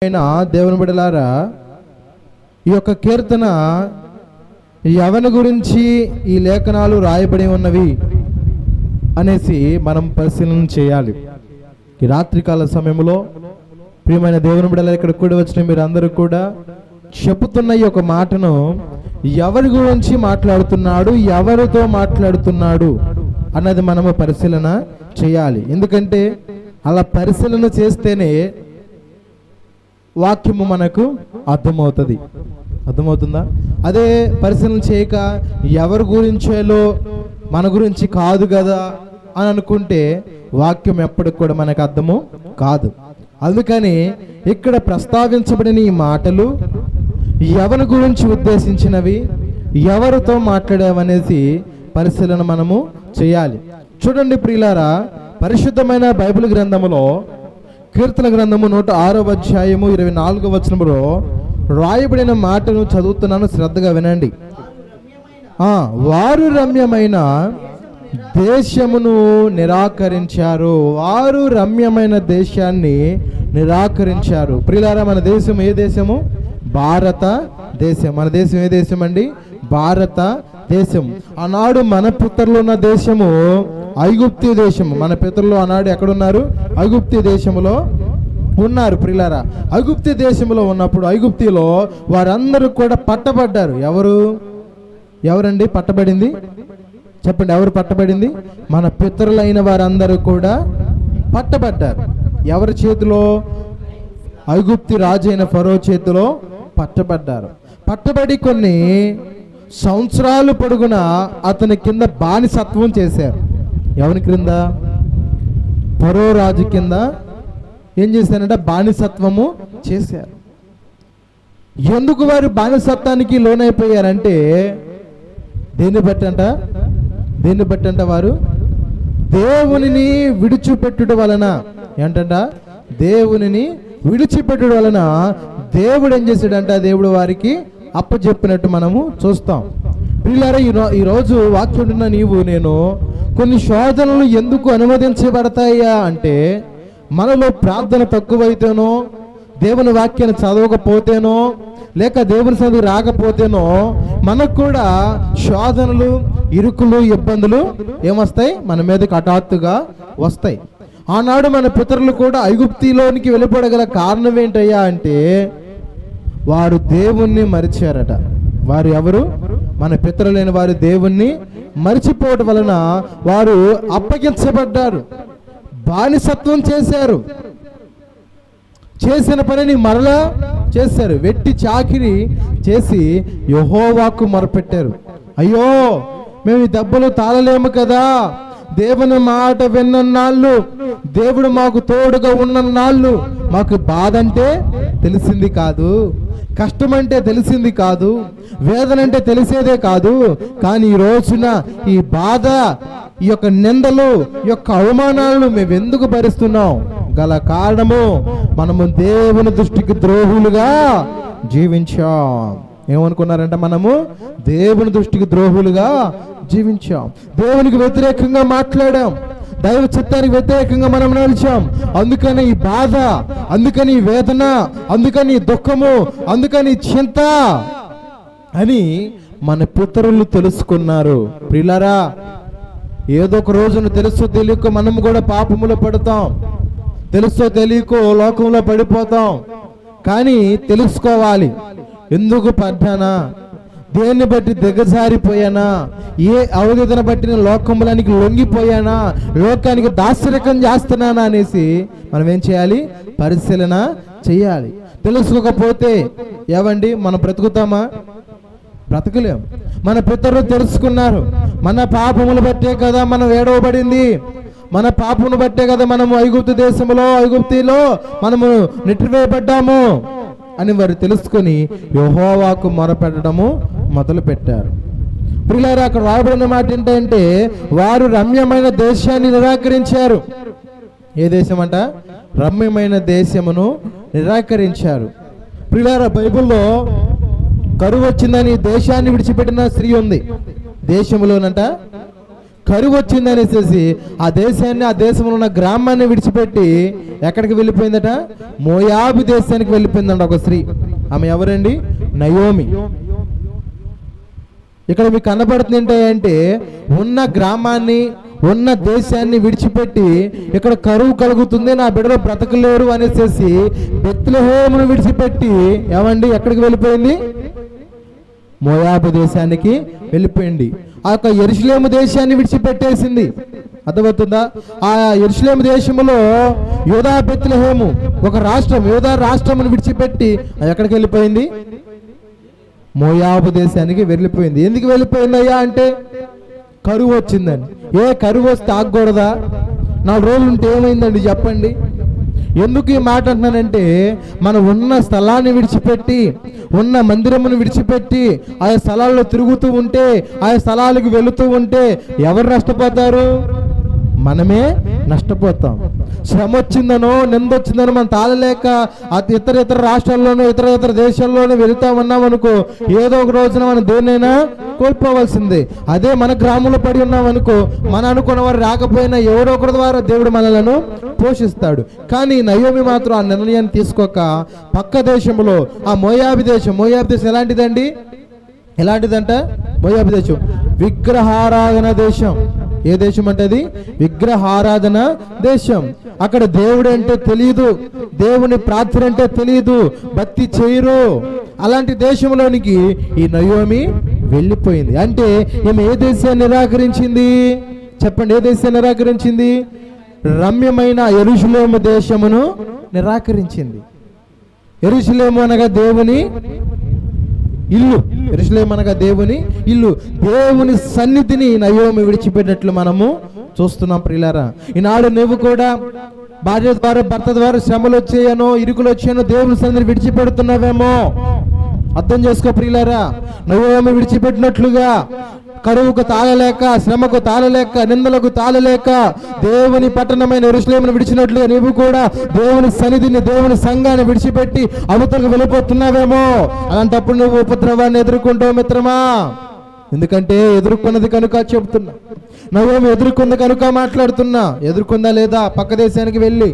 దేవుని బిడ్డలారా, ఈ యొక్క కీర్తన ఎవరి గురించి ఈ లేఖనాలు రాయబడి ఉన్నవి అనేసి మనం పరిశీలన చేయాలి. ఈ రాత్రికాల సమయంలో ప్రియమైన దేవుని బిడ్డలారా, ఇక్కడ కూడి వచ్చిన మీరు అందరూ కూడా చెప్పుతున్న ఈ యొక్క మాటను ఎవరి గురించి మాట్లాడుతున్నాడు, ఎవరితో మాట్లాడుతున్నాడు అన్నది మనము పరిశీలన చేయాలి. ఎందుకంటే అలా పరిశీలన చేస్తేనే వాక్యము మనకు అర్థమవుతుంది. అర్థమవుతుందా? అదే పరిశీలన చేయక ఎవరి గురించేలో మన గురించి కాదు కదా అని అనుకుంటే వాక్యం ఎప్పటికి కూడా మనకు అర్థము కాదు. అందుకని ఇక్కడ ప్రస్తావించబడిన ఈ మాటలు ఎవరి గురించి ఉద్దేశించినవి, ఎవరితో మాట్లాడేవనేసి పరిశీలన మనము చేయాలి. చూడండి ప్రియులారా, పరిశుద్ధమైన బైబిల్ గ్రంథములో కీర్తన గ్రంథము 106వ అధ్యాయము 24వ వచనములో రాయబడిన మాటను చదువుతున్నాను, శ్రద్ధగా వినండి. వారు రమ్యమైన దేశమును నిరాకరించారు. వారు రమ్యమైన దేశాన్ని నిరాకరించారు. ప్రియులారా, మన దేశం ఏ దేశము? భారత దేశం. మన దేశం ఏ దేశం అండి? భారత దేశం. ఆనాడు మన పితరులు ఉన్న దేశము ఐగుప్తు దేశము. మన పితరులు ఆనాడు ఎక్కడున్నారు? ఐగుప్తు దేశములో ఉన్నారు. ప్రియులారా, ఐగుప్తు దేశంలో ఉన్నప్పుడు ఐగుప్తిలో వారందరూ కూడా పట్టబడ్డారు. ఎవరండి పట్టబడింది? చెప్పండి, ఎవరు పట్టబడింది? మన పితరులైన వారందరూ కూడా పట్టబడ్డారు. ఎవరి చేతిలో? ఐగుప్తి రాజు అయిన ఫరో చేతిలో పట్టబడ్డారు. పట్టబడి కొన్ని సంవత్సరాలు పొడుగున అతని కింద బానిసత్వం చేశారు. ఎవరి కింద? ఫరో రాజు కింద ఏం చేశారంటే బానిసత్వము చేశారు. ఎందుకు వారు బానిసత్వానికి లోనైపోయారంటే దేన్ని బట్టి అంట వారు దేవునిని విడిచిపెట్టుట వలన. ఏంటంట? దేవునిని విడిచిపెట్టుట వలన దేవుడు ఏం చేశాడంట? దేవుడు వారికి అప్పచెప్పినట్టు మనము చూస్తాం. ప్రియులారా, ఈరోజు వాక్యం ఉన్న నీవు నేను కొన్ని శోధనలు ఎందుకు అనుమతించబడతాయా అంటే మనలో ప్రార్థన తక్కువైతేనో, దేవుని వాక్యాన్ని చదవకపోతేనో, లేక దేవుని సన్నిధికి రాకపోతేనో మనకు కూడా శోధనలు, ఇరుకులు, ఇబ్బందులు ఏమొస్తాయి? మన మీదకి హఠాత్తుగా వస్తాయి. ఆనాడు మన పితరులు కూడా ఐగుప్తిలోనికి వెళ్ళిపోగల కారణం ఏంటయ్యా అంటే వారు దేవుణ్ణి మరిచారట. వారు ఎవరు? మన పితరులైన వారు దేవుణ్ణి మరిచిపోవటం వలన వారు అప్పగించబడ్డారు, బానిసత్వం చేశారు. చేసిన పనిని మరలా చేశారు. వెట్టి చాకిరి చేసి యెహోవాకు మొరపెట్టారు. అయ్యో, మేము ఈ దెబ్బలు తాళలేము కదా, దేవుని మాట విన్నన్నాళ్ళు, దేవుడు మాకు తోడుగా ఉన్నన్నాళ్ళు మాకు బాధ అంటే తెలిసింది కాదు, కష్టమంటే తెలిసింది కాదు, వేదన అంటే తెలిసేదే కాదు. కానీ ఈ రోజున ఈ బాధ, ఈ యొక్క నిందలు, ఈ యొక్క అవమానాలను మేము ఎందుకు భరిస్తున్నాం? గల కారణము మనము దేవుని దృష్టికి ద్రోహులుగా జీవించాం. ఏమనుకున్నారంటే మనము దేవుని దృష్టికి ద్రోహులుగా జీవించాం, దేవునికి వ్యతిరేకంగా మాట్లాడాం, దైవ చిత్తానికి వ్యతిరేకంగా మనం నడిచాం. అందుకని ఈ బాధ, అందుకని ఈ వేదన, అందుకని దుఃఖము, అందుకని చింత అని మన పితరులు తెలుసుకున్నారు. ప్రియులారా, ఏదో ఒక రోజున తెలుసో తెలియకో మనం కూడా పాపములో పడతాం, తెలుసో తెలియకో లోకంలో పడిపోతాం. కానీ తెలుసుకోవాలి, ఎందుకు పడ్డానా, దేన్ని బట్టి దిగజారిపోయానా, ఏ అవధన బట్టి నేను లోకములానికి లొంగిపోయానా, లోకానికి దాస్యరకం చేస్తున్నానా అనేసి మనం ఏం చేయాలి? పరిశీలన చేయాలి. తెలుసుకోకపోతే ఏవండి మనం బ్రతుకుతామా? బ్రతకలేం. మన పితరులు తెలుసుకున్నారు. మన పాపములు బట్టే కదా మనం ఏడవబడింది, మన పాపమును బట్టే కదా మనము ఐగుప్తు దేశంలో, ఐగుప్తిలో మనము నెట్టివేయబడ్డాము అని వారు తెలుసుకొని యెహోవాకు మొరపెట్టడము మొదలు పెట్టారు. ప్రియులారా, అక్కడ రాయబడిన మాట ఏంటంటే వారు రమ్యమైన దేశాన్ని నిరాకరించారు. ఏ దేశం అంట? రమ్యమైన దేశమును నిరాకరించారు. ప్రియులారా, బైబిల్లో కరువు వచ్చిందని దేశాన్ని విడిచిపెట్టిన స్త్రీ ఉంది. దేశంలోనంట కరువు వచ్చిందనేసి ఆ దేశాన్ని, ఆ దేశంలో ఉన్న గ్రామాన్ని విడిచిపెట్టి ఎక్కడికి వెళ్ళిపోయిందట? మోయాబు దేశానికి వెళ్ళిపోయిందంట ఒక స్త్రీ. ఆమె ఎవరండి? నయోమి. ఇక్కడ మీకు కనబడుతుంది ఏంటంటే, ఉన్న గ్రామాన్ని, ఉన్న దేశాన్ని విడిచిపెట్టి ఇక్కడ కరువు కలుగుతుంది, నా బిడ్డలు బ్రతకలేరు అనేసి బెత్లెహేమును విడిచిపెట్టి ఏమండి ఎక్కడికి వెళ్ళిపోయింది? మోయాబు దేశానికి వెళ్ళిపోయింది. ఆ యొక్క యెరూషలేము దేశాన్ని విడిచిపెట్టేసింది. అర్థమవుతుందా? ఆ యెరూషలేము దేశంలో యూదా బెత్లెహేము ఒక రాష్ట్రం, యూదా రాష్ట్రమును విడిచిపెట్టి ఎక్కడికి వెళ్ళిపోయింది? మోయాబు దేశానికి వెళ్ళిపోయింది. ఎందుకు వెళ్ళిపోయిందయ్యా అంటే, కరువు వచ్చిందని. కరువు వస్తే ఆగకూడదా? 4 రోజులు ఉంటే ఏమైందండి చెప్పండి? ఎందుకు ఈ మాట అంటున్నానంటే, మనం ఉన్న స్థలాన్ని విడిచిపెట్టి, ఉన్న మందిరమును విడిచిపెట్టి ఆయా స్థలాల్లో తిరుగుతూ ఉంటే, ఆయా స్థలాలకు వెళుతూ ఉంటే ఎవరు నష్టపోతారు? మనమే నష్టపోతాం. శ్రమ వచ్చిందనో, నిందొచ్చిందనో మనం తాళలేక ఇతర రాష్ట్రాల్లోనూ ఇతర దేశాల్లోనూ వెళుతా ఉన్నాం అనుకో, ఏదో ఒక రోజున మనం దేన్నైనా కోల్పోవాల్సిందే. అదే మన గ్రామంలో పడి ఉన్నాం అనుకో, మన అనుకున్న వారు రాకపోయినా ఎవరో ఒకరి ద్వారా దేవుడు మనలను పోషిస్తాడు. కానీ నయోమి మాత్రం ఆ నిర్ణయాన్ని తీసుకోక పక్క దేశంలో ఆ మోయాబు దేశం ఎలాంటిదండి? ఎలాంటిదంట? మోయాబు దేశం విగ్రహారాధన దేశం. ఏ దేశం అంటే అది? విగ్రహారాధన దేశం. అక్కడ దేవుడు అంటే తెలియదు, దేవుని ప్రార్థన అంటే తెలియదు, భక్తి చేయరు. అలాంటి దేశంలోనికి ఈ నయోమి వెళ్ళిపోయింది. అంటే ఈమె ఏ దేశాన్ని నిరాకరించింది? చెప్పండి, ఏ దేశాన్ని నిరాకరించింది? రమ్యమైన యెరూషలేము దేశమును నిరాకరించింది. యెరూషలేము అనగా దేవుని ఇల్లు. యెరూషలేము అనగా దేవుని ఇల్లు. దేవుని సన్నిధిని నయోమి విడిచిపెట్టినట్లు మనము చూస్తున్నాం ప్రియులారా. ఈనాడు నువ్వు కూడా భార్య ద్వారా, భర్త ద్వారా శ్రమలు వచ్చాయనో, ఇరుకులు వచ్చాయనో దేవుని సన్నిధిని విడిచిపెడుతున్నావేమో. అర్థం చేసుకో ప్రియులారా. నయోమి విడిచిపెట్టినట్లుగా కరువుకు తాళలేక, శ్రమకు తాళలేక, నిందలకు తాళలేక దేవుని పట్టణమైన యెరూషలేమును విడిచినట్లుగా నీవు కూడా దేవుని సన్నిధిని, దేవుని సంఘాన్ని విడిచిపెట్టి అవతలకు వెళ్ళిపోతున్నావేమో. అలాంటప్పుడు నువ్వు ఉపద్రవాన్ని ఎదుర్కొంటావు మిత్రమా. ఎందుకంటే ఎదుర్కొన్నది కనుక చెబుతున్నా. నయోమి ఎదుర్కొంది కనుక మాట్లాడుతున్నా. ఎదుర్కొందా లేదా? పక్క దేశానికి వెళ్ళి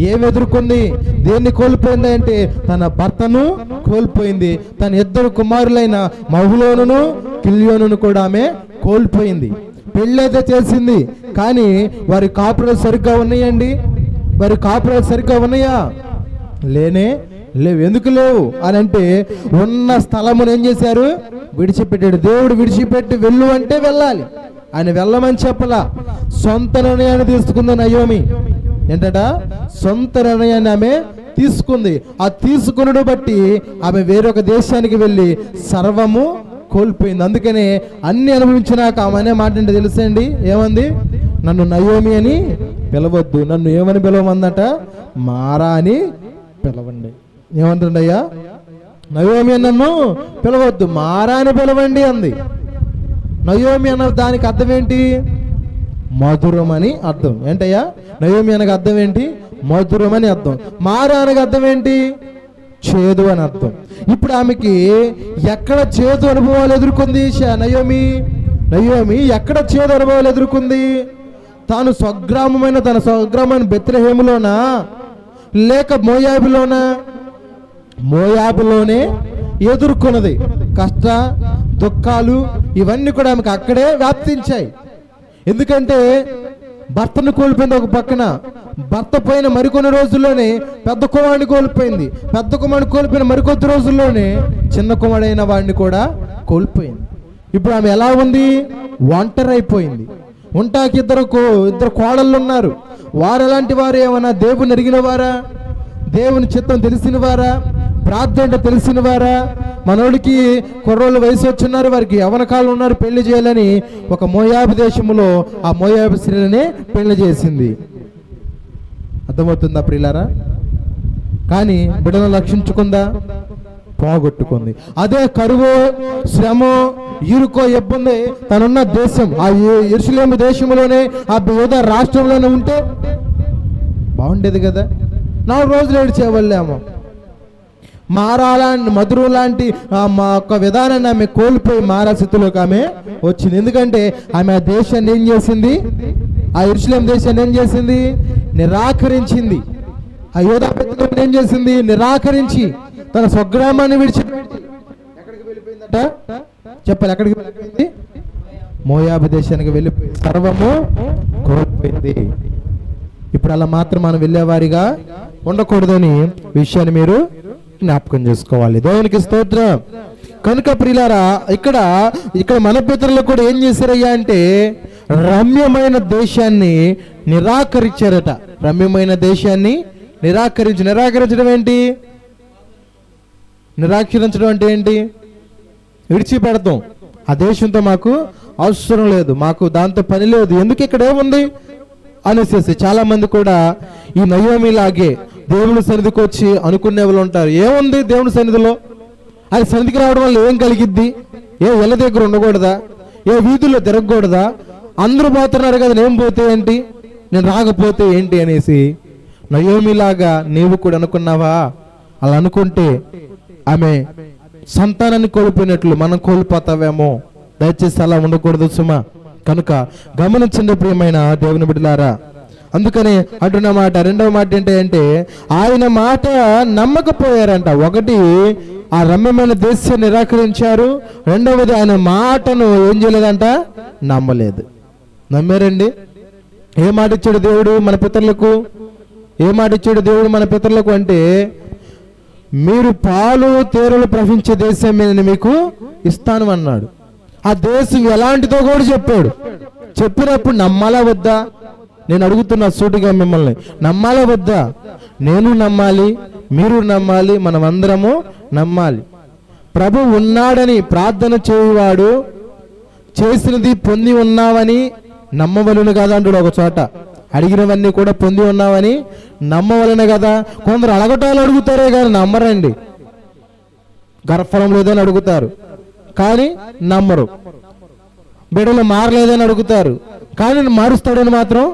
ఏమి ఎదుర్కొంది? దేన్ని కోల్పోయింది అంటే తన భర్తను కోల్పోయింది. తన 2 కుమారులైన మహులోనును కిల్యోనును కూడా ఆమె కోల్పోయింది. పెళ్ళైతే చేసింది, కానీ వారి కాపురాలు సరిగ్గా ఉన్నాయండి? వారి కాపురాలు సరిగ్గా ఉన్నాయా? లేవు. ఎందుకు లేవు అని అంటే, ఉన్న స్థలమును ఏం చేశారు? విడిచిపెట్టాడు. దేవుడు విడిచిపెట్టి వెళ్ళు అంటే వెళ్ళాలి, ఆయన వెళ్ళమని చెప్పలా. సొంత నిర్ణయాన్ని తీసుకుంది నయోమి. ఏంటట? సొంత నిర్ణయాన్ని ఆమె తీసుకుంది. ఆ తీసుకున్నడు బట్టి ఆమె వేరొక దేశానికి వెళ్ళి సర్వము కోల్పోయింది. అందుకనే అన్ని అనుభవించినాక ఆమె అనే మాట అంటే తెలుసండి, ఏమంది? నన్ను నయోమి అని పిలవద్దు, నన్ను ఏమని పిలవమందట? మారా అని పిలవండి. ఏమంటుండయ్యా? నయోమి నన్ను పిలవద్దు, మారా అని పిలవండి అంది. నయోమి అన్న దానికి అర్థం ఏంటి? మధురం అని అర్థం. ఏంటయ్యా? నయోమి అనగా అర్థం ఏంటి? మధురం అని అర్థం. మారా అనగా అర్థం ఏంటి? చేదు అని అర్థం. ఇప్పుడు ఆమెకి ఎక్కడ చేదు అనుభవాలు ఎదుర్కొంది నయోమి ఎక్కడ చేదు అనుభవాలు ఎదుర్కొంది? తన స్వగ్రామమైన బెత్లెహేములోనా, లేక మోయాబులోనా? మోయాబులోనే ఎదుర్కొన్నది. కష్ట దుఃఖాలు ఇవన్నీ కూడా ఆమెకు అక్కడే వ్యాప్తించాయి. ఎందుకంటే భర్తను కోల్పోయింది ఒక పక్కన, భర్త పోయిన మరికొన్ని రోజుల్లోనే పెద్ద కుమారుడిని కోల్పోయింది. పెద్ద కుమారుడిని కోల్పోయిన మరికొద్ది రోజుల్లోనే చిన్న కుమారుడైన వాడిని కూడా కోల్పోయింది. ఇప్పుడు ఆమె ఎలా ఉంది? ఒంటరి అయిపోయింది. ఉంటాకి ఇద్దరు కోడళ్ళు ఉన్నారు. వారు ఎలాంటి వారు? ఏమన్నా దేవుని ఎరిగిన వారా? దేవుని చిత్తం తెలిసిన వారా? ప్రార్థన అంటే తెలిసిన వారా? మనోడికి కుర్రోళ్ళు వయసు వచ్చున్నారు, వారికి యవ్వన కాలం ఉన్నారు, పెళ్లి చేయాలని ఒక మోయాబు దేశంలో ఆ మోయాబు స్త్రీలనే పెళ్లి చేసింది. అర్థమవుతుందా ప్రియులారా? కానీ బిడ్డలను రక్షించుకుందా? పోగొట్టుకుంది. అదే కరువు, శ్రమ, ఇరుకో, ఇబ్బంది తనున్న దేశం ఆ యెరూషలేము దేశంలోనే, ఆ యూదా రాష్ట్రంలోనే ఉంటే బాగుండేది కదా. 4 రోజులు ఏడ్చేవాళ్ళేమో. మధురం లాంటి మా యొక్క విధానాన్ని ఆమె కోల్పోయి మారా స్థితిలోకి ఆమె వచ్చింది. ఎందుకంటే ఆమె ఆ దేశాన్ని ఏం చేసింది? ఆ యెరూషలేము దేశాన్ని ఏం చేసింది? నిరాకరించింది. ఆ యోధా పెద్దలను ఏం చేసింది? నిరాకరించి తన స్వగ్రామాన్ని విడిచి ఎక్కడికి వెళ్ళిపోయిందట? చెప్పాలి, ఎక్కడికి వెళ్ళిపోయింది? మోయాబు దేశానికి వెళ్ళిపోయి సర్వము కోల్పోయింది. ఇప్పుడు అలా మాత్రం మనం వెళ్ళేవారిగా ఉండకూడదని విషయాన్ని మీరు జ్ఞాపకం చేసుకోవాలి. దేవునికి స్తోత్రం. కనుక ప్రియులారా, ఇక్కడ మన పితరులు కూడా ఏం చేశారయ్యా అంటే రమ్యమైన దేశాన్ని నిరాకరించారట. రమ్యమైన దేశాన్ని నిరాకరించడం ఏంటి? నిరాకరించడం అంటే ఏంటి? విడిచిపెడతాం. ఆ దేశంతో మాకు అవసరం లేదు, మాకు దాంతో పని లేదు, ఎందుకు ఇక్కడ ఏముంది అనేసి చాలా మంది కూడా ఈ నయోమిలాగే దేవుని సన్నిధికి వచ్చి అనుకునే వాళ్ళు ఉంటారు. ఏముంది దేవుని సన్నిధిలో? అది సన్నిధికి రావడం వల్ల ఏం కలిగిద్ది? ఏ ఇళ్ళ దగ్గర ఉండకూడదా? ఏ వీధుల్లో తిరగకూడదా? అందరూ పోతున్నారు కదా, నేను పోతే ఏంటి, నేను రాకపోతే ఏంటి అనేసి నయోమిలాగా నీవు కూడా అనుకున్నావా? అలా అనుకుంటే ఆమె సంతానాన్ని కోల్పోయినట్లు మనం కోల్పోతావేమో. దయచేసి అలా ఉండకూడదు సుమా. కనుక గమనించండి ప్రియమైన దేవుని బిడ్డలారా. అందుకని అంటున్న మాట, రెండవ మాట ఏంటంటే ఆయన మాట నమ్మకపోయారంట. ఒకటి, ఆ రమ్యమైన దేశాన్ని నిరాకరించారు. రెండవది, ఆయన మాటను ఏం చేయలేదంట? నమ్మలేదు. నమ్మారండి? ఏ మాట ఇచ్చాడు దేవుడు మన పితరులకు? ఏ మాట ఇచ్చాడు దేవుడు మన పితరులకు అంటే, మీరు పాలు తేనెలు ప్రవహించే దేశం నేను మీకు ఇస్తాను అన్నాడు. ఆ దేశం ఎలాంటిదో కూడా చెప్పాడు. చెప్పినప్పుడు నమ్మాలా వద్దా? నేను అడుగుతున్నా సూటిగా మిమ్మల్ని, నమ్మాలా వద్దా? నేను నమ్మాలి, మీరు నమ్మాలి, మనం అందరము నమ్మాలి. ప్రభు ఉన్నాడని ప్రార్థన చేయువాడు చేసినది పొంది ఉన్నావని నమ్మవలను కదా అంటాడు ఒక చోట. అడిగినవన్నీ కూడా పొంది ఉన్నావని నమ్మవలనే కదా. కొందరు అడగటాలు అడుగుతారే కానీ నమ్మరండి. గర్భఫలం లేదని అడుగుతారు కానీ నమ్మరు. బిడ్డలు మారలేదని అడుగుతారు కానీ మారుస్తాడని మాత్రం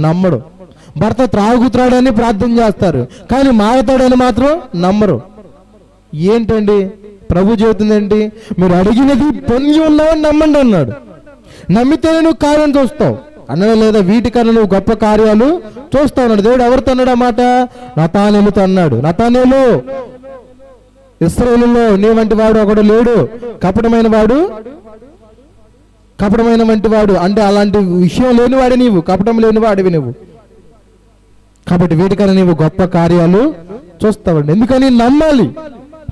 నమ్మడు. భర్త త్రాగుతాడని ప్రార్థన చేస్తారు కానీ మారుతాడని మాత్రం నమ్మరు. ఏంటండి ప్రభు చెబుతుందేంటి? మీరు అడిగినది పొంది ఉన్నావని నమ్మండి అన్నాడు. నమ్మితేనే నువ్వు కార్యం చూస్తావు అన్నాడు లేదా? వీటికన్నా నువ్వు గొప్ప కార్యాలు చూస్తావు అన్నాడు దేవుడు. ఎవరితో అన్నాడు ఆ మాట? నతానేలుతో అన్నాడు. నతానేలు, ఇశ్రాయేలులో నీ వంటి వాడు ఒకడు లేడు, కపటమైన వంటి వాడు అంటే అలాంటి విషయం లేనివాడు నీవు, కపటం లేనివాడివి నువ్వు. కాబట్టి వీటికన్నా నీవు గొప్ప కార్యాలు చూస్తావండి. ఎందుకని? నమ్మాలి.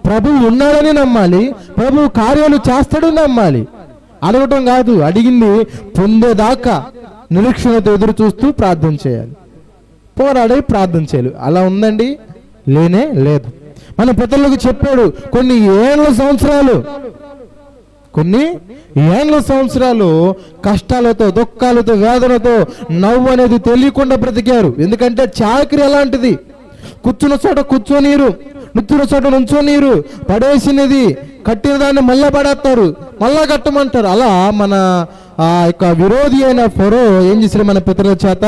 ప్రభువు ఉన్నాడని నమ్మాలి, ప్రభువు కార్యాలు చేస్తాడు నమ్మాలి. అడగటం కాదు, అడిగింది పొందేదాకా నిరీక్షణతో ఎదురు చూస్తూ ప్రార్థన చేయాలి, పోరాడి ప్రార్థన చేయాలి. అలా ఉందండి? లేనే లేదు. మన పితరులకు చెప్పాడు కొన్ని ఏళ్ళ సంవత్సరాలు కష్టాలతో, దుఃఖాలతో, వేదనతో, నవ్వు అనేది తెలియకుండా బ్రతికారు. ఎందుకంటే చాకరీ ఎలాంటిది? కూర్చున్న చోట కూర్చోనీరు, నుంచున్న చోట నుంచోనీరు, పడేసినది కట్టిన దాన్ని మళ్ళా పడేస్తారు, మళ్ళా కట్టమంటారు. అలా మన ఆ యొక్క విరోధి అయిన ఫరో ఏం చేశాడు? మన పితరుల చేత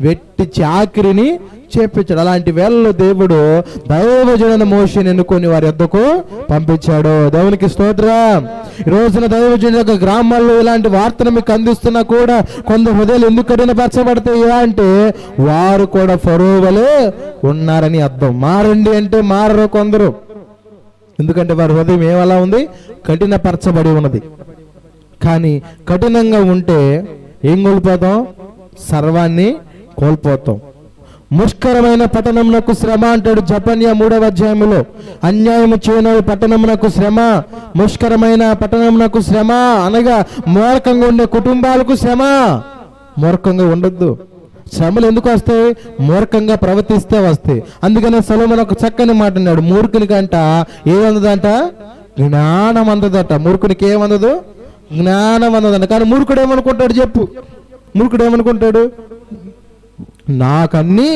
వెట్టి చాకిరిని చేపించాడు. అలాంటి వేళలో దేవుడు దైవజనుడైన మోషేని ఎన్నుకొని వారి యొద్దకు పంపించాడు. దేవునికి స్తోత్రం. ఈ రోజున దైవజనుడి యొక్క గ్రామాల్లో ఇలాంటి వార్తను మీకు అందిస్తున్నా కూడా కొందరు హృదయాలు ఎందుకు కఠినపరచబడతాయా అంటే వారు కూడా ఫరో వలె ఉన్నారని అర్థం. మారండి అంటే మారరు కొందరు. ఎందుకంటే వారి హృదయం ఏమలా ఉంది? కఠినపరచబడి ఉన్నది. కానీ కఠినంగా ఉంటే ఏం కోల్పోతాం? సర్వాన్ని కోల్పోతాం. ముష్కరమైన పట్టణమునకు శ్రమ అంటాడు జపన్యా 3వ అధ్యాయములో. అన్యాయము చేయని పట్టణమునకు శ్రమ, ముష్కరమైన పట్టణమునకు శ్రమ అనగా మూర్ఖంగా ఉండే కుటుంబాలకు శ్రమ. మూర్ఖంగా ఉండొద్దు. శ్రమలు ఎందుకు వస్తాయి? మూర్ఖంగా ప్రవర్తిస్తే వస్తాయి. అందుకనే సొలొమోను ఒక చక్కని మాట అన్నాడు, మూర్ఖునికి అంట ఏమందదంట? జ్ఞానం అందదట. మూర్ఖునికి ఏమందదు? జ్ఞానం అందదంట. కానీ మూర్ఖుడు ఏమనుకుంటాడు చెప్పు? మూర్ఖుడు ఏమనుకుంటాడు? నాకన్నీ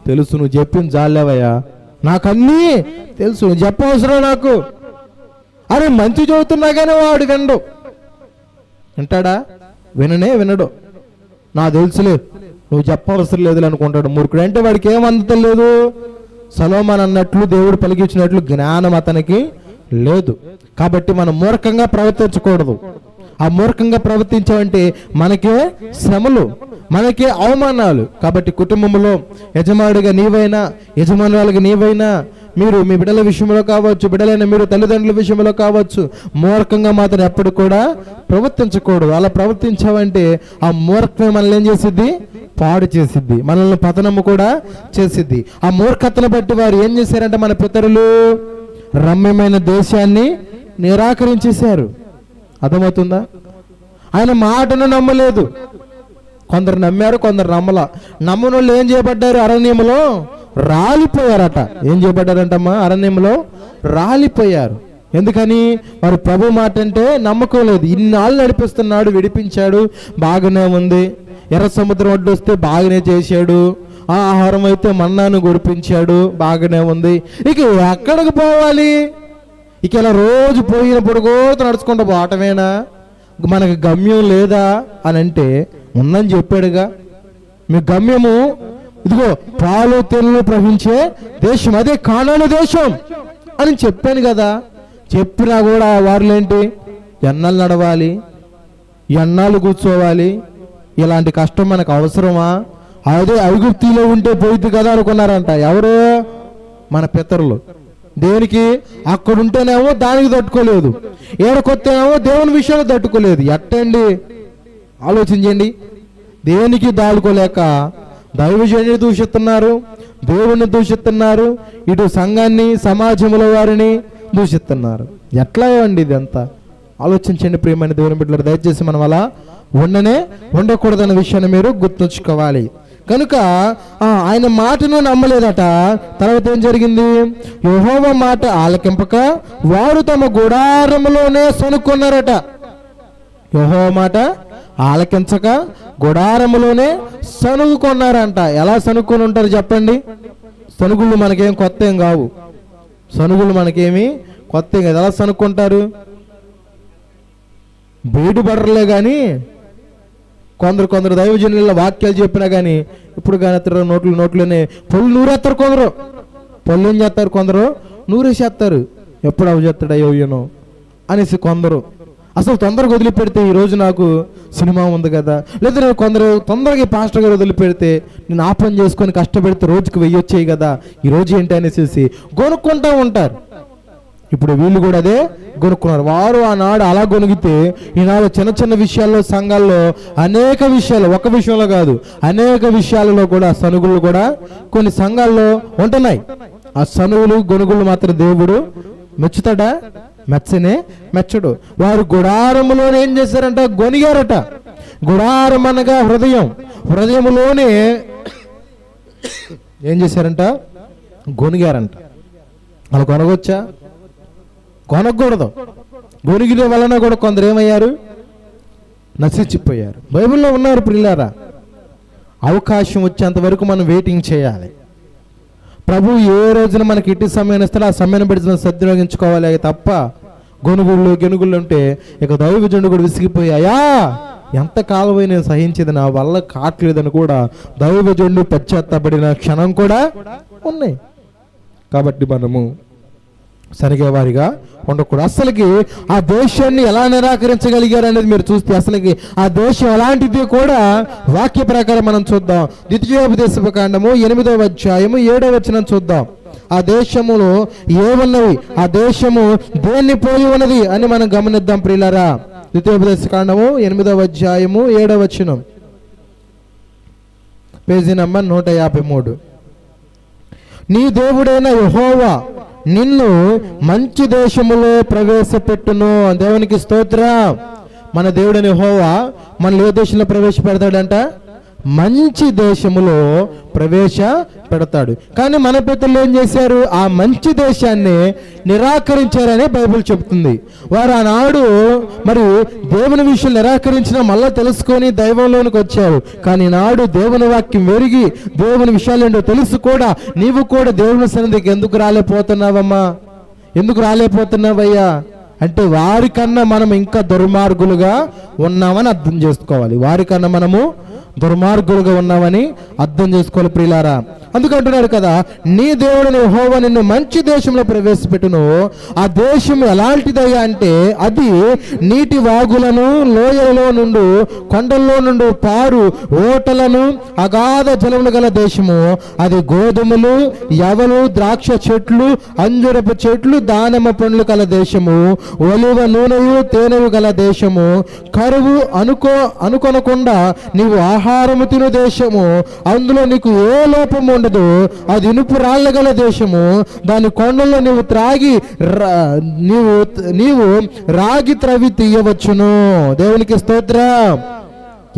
తెలుసు, నువ్వు చెప్పింది చాలేవయ్యా, నాకన్నీ తెలుసు, నువ్వు చెప్పవసరం నాకు. అరే మంచి చదువుతున్నా కానీ వాడు వినడు. వింటాడా? వినడు. నా తెలుసులే, నువ్వు చెప్పవసరం లేదు అనుకుంటాడు మూర్ఖుడు. అంటే వాడికి ఏం అందలేదు? సొలొమోను అన్నట్లు దేవుడు పలికించినట్లు జ్ఞానం అతనికి లేదు. కాబట్టి మనం మూర్ఖంగా ప్రవర్తించకూడదు. ఆ మూర్ఖంగా ప్రవర్తించామంటే మనకే శ్రమలు, మనకే అవమానాలు. కాబట్టి కుటుంబంలో యజమానుడిగా నీవైనా, యజమానురాలుగా నీవైనా, మీరు మీ బిడ్డల విషయంలో కావచ్చు, బిడ్డలైన మీరు తల్లిదండ్రుల విషయంలో కావచ్చు, మూర్ఖంగా మాత్రం ఎప్పుడు కూడా ప్రవర్తించకూడదు. అలా ప్రవర్తించామంటే ఆ మూర్ఖమే మనల్ని ఏం చేసిద్ది? పాడు చేసిద్ది, మనల్ని పతనము కూడా చేసిద్ది. ఆ మూర్ఖతను బట్టి వారు ఏం చేశారంటే మన పితరులు రమ్యమైన దేశాన్ని నిరాకరించేశారు. అర్థమవుతుందా? ఆయన మాటను నమ్మలేదు. కొందరు నమ్మారు, కొందరు నమ్మల. నమ్మని వాళ్ళు ఏం చేయబడ్డారు? అరణ్యంలో రాలిపోయారట. ఏం చేయబడ్డారంటమ్మా? అరణ్యంలో రాలిపోయారు. ఎందుకని? వారు ప్రభు మాట అంటే నమ్మకం లేదు. ఇన్నాళ్ళు నడిపిస్తున్నాడు, విడిపించాడు, బాగానే ఉంది. ఎర్ర సముద్రం ఒడ్డు వస్తే బాగానే చేశాడు, ఆ ఆహారం అయితే మన్నాను కురిపించాడు, బాగానే ఉంది. ఇక ఎక్కడికి పోవాలి? ఇక ఇలా రోజు పోయినప్పుడు కూడా నడుచుకుంటూ పోవటమేనా? మనకు గమ్యం లేదా అని అంటే ఉందని చెప్పాడుగా. మీ గమ్యము ఇదిగో పాలు తేనెలు ప్రవహించే దేశం, అదే కానాను దేశం అని చెప్పాను కదా. చెప్పినా కూడా వారులేంటి? ఎన్నాళ్ళు నడవాలి, ఎన్నాళ్ళు కూర్చోవాలి, ఇలాంటి కష్టం మనకు అవసరమా? అదే ఐగుప్తిలో ఉంటే పోయిద్ది కదా అనుకున్నారంట. ఎవరు? మన పితరులు. దేనికి? అక్కడ ఉంటేనేమో దానికి తట్టుకోలేదు, ఏడకొత్తేనేమో దేవుని విషయాలు తట్టుకోలేదు. ఎట్టండి? ఆలోచించండి. దేనికి దాడుకోలేక దైవజనుని దూషిస్తున్నారు, దేవుణ్ణి దూషిస్తున్నారు, ఇటు సంఘాన్ని, సమాజంలో వారిని దూషిస్తున్నారు. ఎట్లా అండి ఇదంతా? ఆలోచించండి ప్రియమైన దేవుని బిడ్డలారా. దయచేసి మనం అలా ఉండకూడదన్న విషయాన్ని మీరు గుర్తుంచుకోవాలి. కనుక ఆయన మాటను నమ్మలేదట. తర్వాత ఏం జరిగింది? యెహోవా మాట ఆలకింపక వారు తమ గుడారములోనే సనుక్కున్నారట. యెహోవా మాట ఆలకించక గుడారములోనే సనుగుకున్నారంట. ఎలా సనుక్కొని ఉంటారు చెప్పండి? సనుగుళ్ళు మనకేం కొత్త ఏం కావు. సనుగులు మనకేమి కొత్త ఏం కాదు. ఎలా సనుక్కుంటారు? బయటపడలే కానీ కొందరు దైవజనుల వాక్యాలు చెప్పినా కానీ ఇప్పుడు కానీ నోట్లోనే పొల్లు నూరేస్తారు. కొందరు పొల్లు ఏం చేస్తారు? కొందరు నూరేసేస్తారు. ఎప్పుడు అవి చేస్తాడు అయ్యోయ్యనో అనేసి కొందరు. అసలు తొందరగా వదిలిపెడితే ఈరోజు నాకు సినిమా ఉంది కదా, లేదా నేను కొందరు తొందరగా పాస్టర్ గారు వదిలిపెడితే నేను ఆ పని చేసుకొని కష్టపెడితే రోజుకి 1000 వచ్చాయి కదా, ఈరోజు ఏంటి అనేసి కొనుక్కుంటూ ఉంటారు. ఇప్పుడు వీళ్ళు కూడా అదే కొనుక్కున్నారు. వారు ఆనాడు అలా కొనిగితే ఈనాడు చిన్న చిన్న విషయాల్లో, సంఘాల్లో అనేక విషయాలు, ఒక విషయంలో కాదు అనేక విషయాలలో కూడా సనుగులు కూడా కొన్ని సంఘాల్లో ఉంటున్నాయి. ఆ సనుగులు గొనుగులు మాత్రం దేవుడు మెచ్చుతాడా? మెచ్చడు. వారు గుడారములోనే ఏం చేశారంట? గొనిగారట. గుడారం అనగా హృదయములోనే ఏం చేశారంట? గొనిగారంట. అలా కొనగొచ్చా? కొనకూడదు. గొనిగిన వలన కూడా కొందరు ఏమయ్యారు? నశించిపోయారు. బైబిల్లో ఉన్నారు ప్రియులారా. అవకాశం వచ్చేంత వరకు మనం వెయిటింగ్ చేయాలి. ప్రభు ఏ రోజున మనకి ఇటు సమయం ఇస్తాడో ఆ సమయాన్ని బట్టి సద్వినియోగించుకోవాలి తప్ప గొనుగుళ్ళు ఉంటే ఇక దైవజనుడు కూడా విసిగిపోయాయా, ఎంత కాలమై నేను సహించేది, నా వల్ల కావట్లేదని కూడా దైవజనుడు పశ్చాత్తాపడిన క్షణం కూడా ఉన్నాయి. కాబట్టి మనము సరిగా వారిగా ఉండకూడదు. అసలుకి ఆ దేశాన్ని ఎలా నిరాకరించగలిగారు అనేది మీరు చూస్తే అసలుకి ఆ దేశం ఎలాంటిది కూడా వాక్య ప్రకారం మనం చూద్దాం. ద్వితీయోపదేశకాండము 8వ అధ్యాయము 7వ వచనం చూద్దాం. ఆ దేశములో ఏమున్నవి, ఆ దేశము దేన్ని పోలి ఉన్నది అని మనం గమనిద్దాం ప్రియులారా. ద్వితీయోపదేశకాండము 8వ అధ్యాయము 7వ వచనం, పేజీ నంబర్ 153. నీ దేవుడైన యెహోవా నిన్ను మంచి దేశములో ప్రవేశపెట్టును. దేవునికి స్తోత్రం. మన దేవుడైన యెహోవా మనల్ని ఏ దేశంలో ప్రవేశపెడతాడంట? మంచి దేశములో ప్రవేశపెడతాడు. కానీ మన పితరులు ఏం చేశారు? ఆ మంచి దేశాన్ని నిరాకరించారని బైబిల్ చెబుతుంది. వారు ఆనాడు మరి దేవుని విషయం నిరాకరించిన మళ్ళా తెలుసుకొని దైవంలోనికి వచ్చారు. కానీ నాడు దేవుని వాక్యం వెరిగి దేవుని విషయాలు ఏంటో తెలుసు కూడా నీవు కూడా దేవుని సన్నిధికి ఎందుకు రాలేకపోతున్నావమ్మా, ఎందుకు రాలేకపోతున్నావయ్యా అంటే వారికన్నా మనం ఇంకా దుర్మార్గులుగా ఉన్నామని అర్థం చేసుకోవాలి. వారికన్నా మనము దుర్మార్గులుగా ఉన్నామని అర్థం చేసుకోవాలి ప్రియులారా. అందుకంటున్నాడు కదా, నీ దేవుడిని యెహోవా నిన్ను మంచి దేశంలో ప్రవేశపెట్టును. ఆ దేశం ఎలాంటిదయ్యా అంటే అది నీటి వాగులను, లోయలలో నుండి, కొండల్లో నుండి పారు ఓటలను, అగాధ జలములు గల దేశము. అది గోధుమలు, యవలు, ద్రాక్ష చెట్లు, అంజురపు చెట్లు, దానిమ్మ పండ్లు గల దేశము. ఒలివ నూనెయు తేనెయు గల దేశము. కరువు అనుకొనకుండా నీవు ఆహారము తిను దేశము. అందులో నీకు ఏ లోపము ఉండదు. అది ఇనుపు రాళ్ళ గల దేశము. దాని కొండల్లో నీవు నీవు రాగి త్రవి తీయవచ్చును. దేవునికి స్తోత్రం.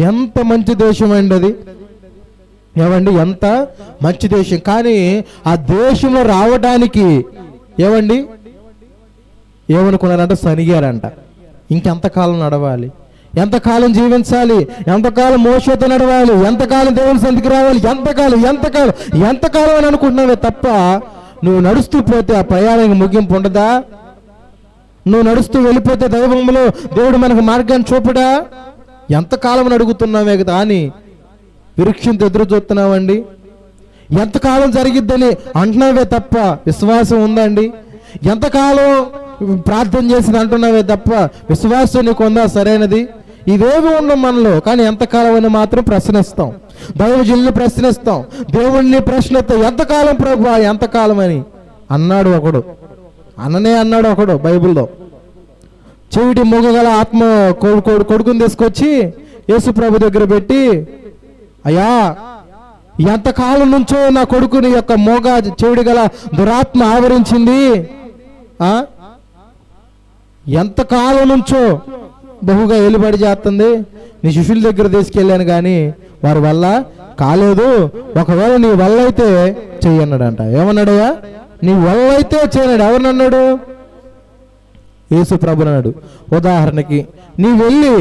ఎంత మంచి దేశం అండి అది. ఏమండి, ఎంత మంచి దేశం. కానీ ఆ దేశంలో రావడానికి ఏమనుకున్నారంట, సనిగారంట. ఇంకెంతకాలం నడవాలి, ఎంతకాలం జీవించాలి, ఎంతకాలం మోషతో నడవాలి, ఎంతకాలం దేవుని సంధికి రావాలి, ఎంతకాలం అని అనుకుంటున్నావే తప్ప నువ్వు నడుస్తూ పోతే ఆ ప్రయాణానికి ముగింపు ఉండదా? నువ్వు నడుస్తూ వెళ్ళిపోతే దైవంలో దేవుడు మనకు మార్గాన్ని చూపడా? ఎంతకాలం అడుగుతున్నావే కదా అని విరక్షంతో ఎదురు చూస్తున్నావండి. ఎంతకాలం జరిగిద్దని అంటున్నావే తప్ప విశ్వాసం ఉందండి? ఎంతకాలం ప్రార్థన చేసి అంటున్నావే తప్ప విశ్వాసం నీకు ఉందా సరైనది? ఇవేవి ఉండవు మనలో. కానీ ఎంతకాలం అని మాత్రం ప్రశ్నిస్తాం, దైవజనుల్ని ప్రశ్నిస్తాం, దేవుణ్ణి ప్రశ్నిస్తాం. ఎంతకాలం ప్రభువా, ఎంతకాలం అని అన్నాడు ఒకడు, అన్నాడు ఒకడు బైబిల్లో. చెవిటి మూగగల ఆత్మ కొడుకుని తీసుకొచ్చి యేసు ప్రభు దగ్గర పెట్టి, అయ్యా ఎంతకాలం నుంచో నా కొడుకుని యొక్క చెవిడి గల దురాత్మ ఆవరించింది, ఎంతకాలం నుంచో బహుగా ఏలుబడి చేస్తుంది. నీ శిష్యుల దగ్గర తీసుకెళ్ళాను కానీ వారి వల్ల కాలేదు. ఒకవేళ నీ వల్ల అయితే చెయ్యన్నాడంట. ఏమన్నాడయ్యా? నీ వల్ల అయితే చేయనాడు. ఎవరినన్నాడు? యేసు ప్రభు అన్నాడు. ఉదాహరణకి నీ వెళ్ళి